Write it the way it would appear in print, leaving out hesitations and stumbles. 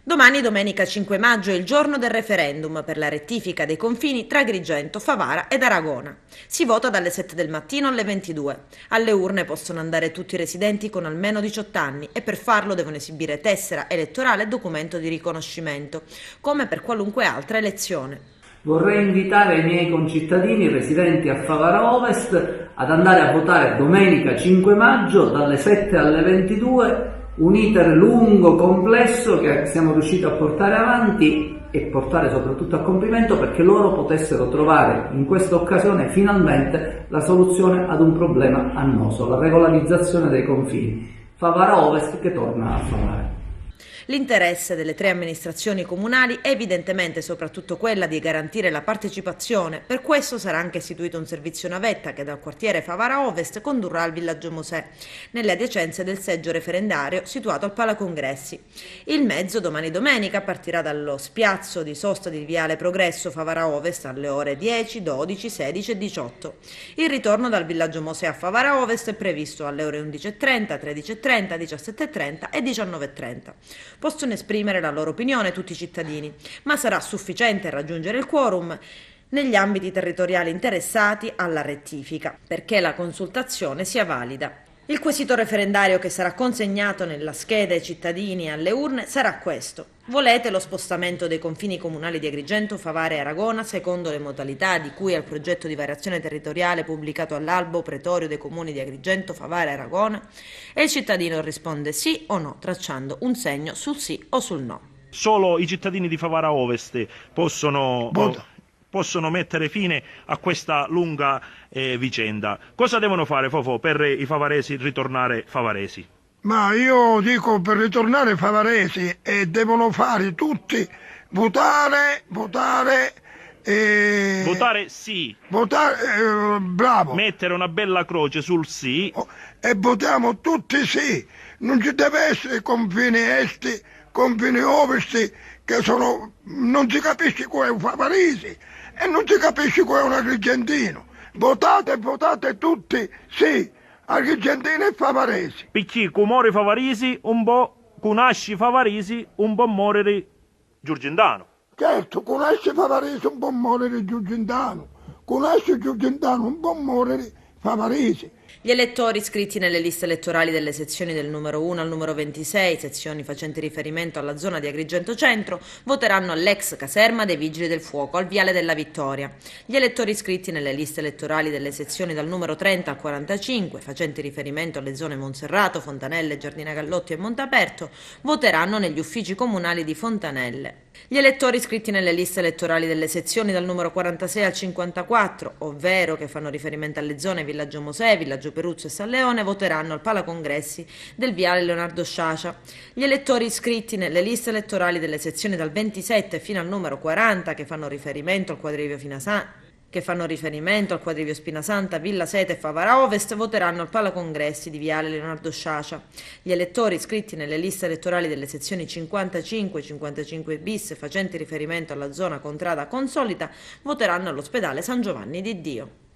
Domani, domenica 5 maggio, è il giorno del referendum per la rettifica dei confini tra Agrigento, Favara ed Aragona. Si vota dalle 7 del mattino alle 22. Alle urne possono andare tutti i residenti con almeno 18 anni e per farlo devono esibire tessera elettorale e documento di riconoscimento, come per qualunque altra elezione. Vorrei invitare i miei concittadini residenti a Favara Ovest ad andare a votare domenica 5 maggio dalle 7 alle 22. Un iter lungo, complesso che siamo riusciti a portare avanti e portare soprattutto a compimento perché loro potessero trovare in questa occasione finalmente la soluzione ad un problema annoso, la regolarizzazione dei confini. Favara Ovest che torna a Favara. L'interesse delle tre amministrazioni comunali è evidentemente soprattutto quella di garantire la partecipazione, per questo sarà anche istituito un servizio navetta che dal quartiere Favara Ovest condurrà al villaggio Mosè, nelle adiacenze del seggio referendario situato al Palacongressi. Il mezzo domani domenica partirà dallo spiazzo di sosta di Viale Progresso Favara Ovest alle ore 10, 12, 16 e 18. Il ritorno dal villaggio Mosè a Favara Ovest è previsto alle ore 11.30, 13.30, 17.30 e 19.30. Possono esprimere la loro opinione tutti i cittadini, ma sarà sufficiente raggiungere il quorum negli ambiti territoriali interessati alla rettifica, perché la consultazione sia valida. Il quesito referendario che sarà consegnato nella scheda ai cittadini alle urne sarà questo. Volete lo spostamento dei confini comunali di Agrigento, Favara e Aragona secondo le modalità di cui al progetto di variazione territoriale pubblicato all'albo pretorio dei comuni di Agrigento, Favara e Aragona? E il cittadino risponde sì o no, tracciando un segno sul sì o sul no. Solo i cittadini di Favara Ovest possono mettere fine a questa lunga vicenda. Cosa devono fare, Fofò, per i favaresi ritornare favaresi? Ma io dico per ritornare favaresi devono fare tutti votare sì. Bravo. Mettere una bella croce sul sì. E votiamo tutti sì. Non ci deve essere confini esti, confini ovesti che sono... non si capisce qua è un favaresi e non si capisce qua è un agrigentino. Votate tutti sì. Agrigentini e favaresi. Perché con muore favaresi, un po' conosci favaresi, un po' morire giurgentano. Certo, conosci favaresi, un po' morire giurgentano. Conosci giurgentano, un po' morire favaresi. Gli elettori iscritti nelle liste elettorali delle sezioni del numero 1 al numero 26, sezioni facenti riferimento alla zona di Agrigento Centro, voteranno all'ex caserma dei Vigili del Fuoco, al Viale della Vittoria. Gli elettori iscritti nelle liste elettorali delle sezioni dal numero 30 al 45, facenti riferimento alle zone Monserrato, Fontanelle, Giardina Gallotti e Montaperto, voteranno negli uffici comunali di Fontanelle. Gli elettori iscritti nelle liste elettorali delle sezioni dal numero 46 al 54, ovvero che fanno riferimento alle zone Villaggio Mosè, Villaggio Peruzzo e San Leone, voteranno al Palacongressi del Viale Leonardo Sciascia. Gli elettori iscritti nelle liste elettorali delle sezioni dal 27 fino al numero 40, che fanno riferimento al quadrivio Spinasanta, Villa Seta e Favara Ovest, voteranno al Palacongressi di Viale Leonardo Sciascia. Gli elettori iscritti nelle liste elettorali delle sezioni 55 e 55 bis, facenti riferimento alla zona contrada consolita, voteranno all'ospedale San Giovanni di Dio.